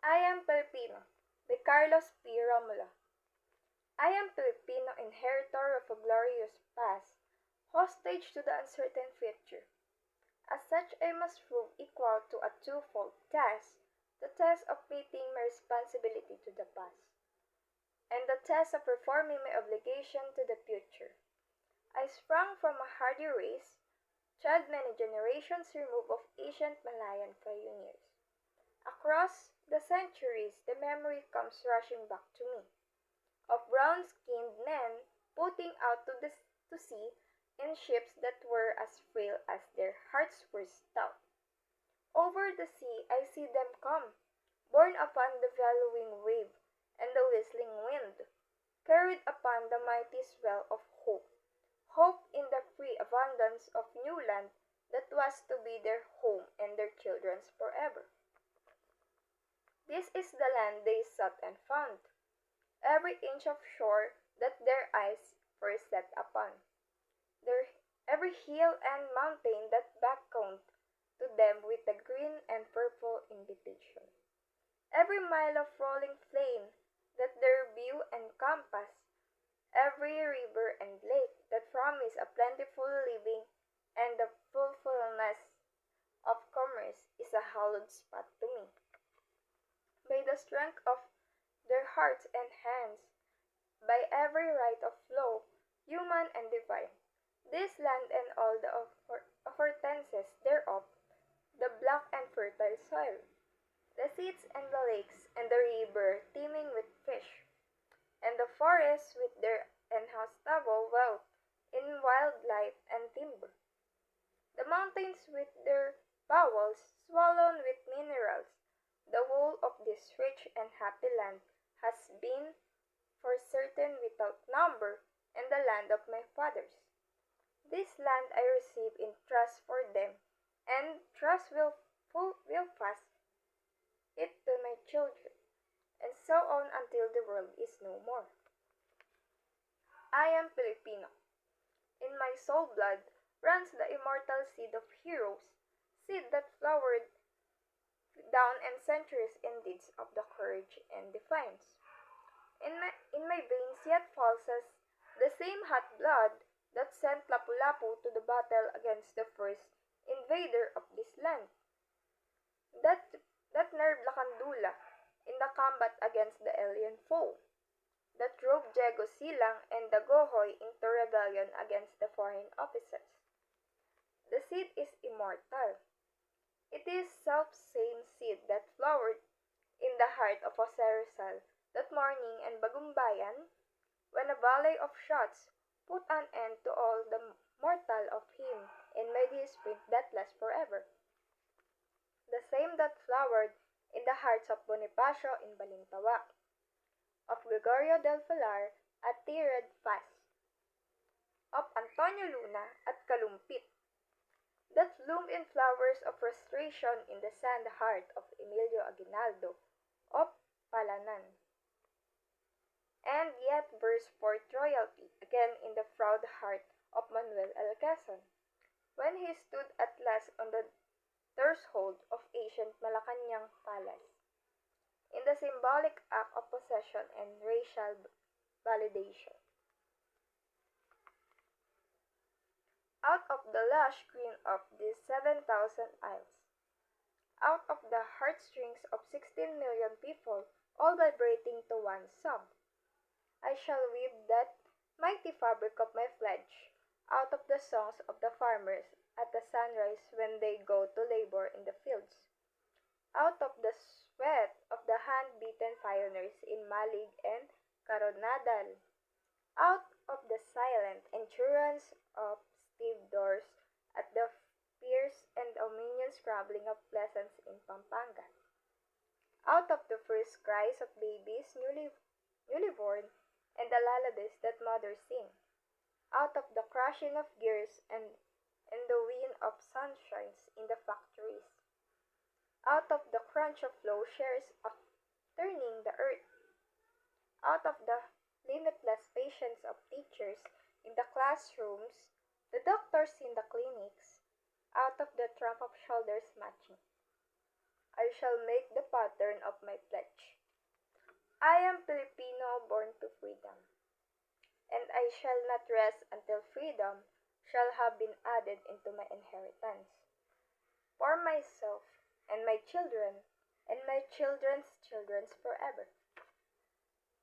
I Am Filipino by Carlos P. Romulo. I am Filipino, inheritor of a glorious past, hostage to the uncertain future. As such, I must prove equal to a twofold test, the test of meeting my responsibility to the past, and the test of performing my obligation to the future. I sprung from a hardy race, child many generations removed of ancient Malayan pioneers. Across the centuries, the memory comes rushing back to me of brown-skinned men putting out to sea in ships that were as frail as their hearts were stout. Over the sea I see them come, borne upon the bellowing wave and the whistling wind, carried upon the mighty swell of hope, hope in the free abundance of new land that was to be their home and their children's forever. This is the land they sought and found, every inch of shore that their eyes first set upon, their every hill and mountain that beckoned to them with a green and purple invitation, every mile of rolling plain that their view encompassed, every river and lake that promised a plentiful living and the fulfillment of commerce is a hallowed spot to me. By the strength of their hearts and hands, by every right of law, human and divine, this land and all the appurtenances thereof, the black and fertile soil, the seas and the lakes and the river teeming with fish, and the forests with their inhospitable wealth in wildlife and timber, the mountains with their bowels swollen with minerals, the whole of this rich and happy land has been for certain without number, and the land of my fathers. This land I receive in trust for them, and trust will pass it to my children, and so on until the world is no more. I am Filipino. In my soul blood runs the immortal seed of heroes, seed that flowered down and centuries in deeds of the courage and defiance. In my veins yet pulses the same hot blood that sent Lapu-Lapu to the battle against the first invader of this land. That, that nerve Lakandula in the combat against the alien foe. That drove Diego Silang and Dagohoy into rebellion against the foreign officers. The seed is immortal. It is self-same seed that flowered in the heart of Jose Rizal that morning in Bagumbayan, when a volley of shots put an end to all the mortal of him and made his sprint deathless forever. The same that flowered in the hearts of Bonifacio in Balintawak, of Gregorio del Pilar at Tirad Pass, of Antonio Luna at Kalumpit, that bloomed in flowers of frustration in the sand heart of Emilio Aguinaldo of Palanan, and yet burst forth royalty again in the proud heart of Manuel L. Quezon, when he stood at last on the threshold of ancient Malacanang Palace, in the symbolic act of possession and racial validation. Out of the lush green of these 7,000 isles, out of the heartstrings of 16 million people, all vibrating to one song, I shall weave that mighty fabric of my pledge out of the songs of the farmers at the sunrise when they go to labor in the fields, out of the sweat of the hand-beaten pioneers in Malig and Caronadal, out of the silent endurance of stevedores at the fierce and omnious scrabbling of peasants in Pampanga, out of the first cries of babies newly born and the lullabies that mothers sing, out of the crashing of gears and the wind of sunshines in the factories, out of the crunch of plowshares of turning the earth, out of the limitless patience of teachers in the classrooms, the doctors in the clinics, out of the tramp of shoulders matching, I shall make the pattern of my pledge. I am Filipino born to freedom, and I shall not rest until freedom shall have been added into my inheritance. For myself and my children and my children's children's forever.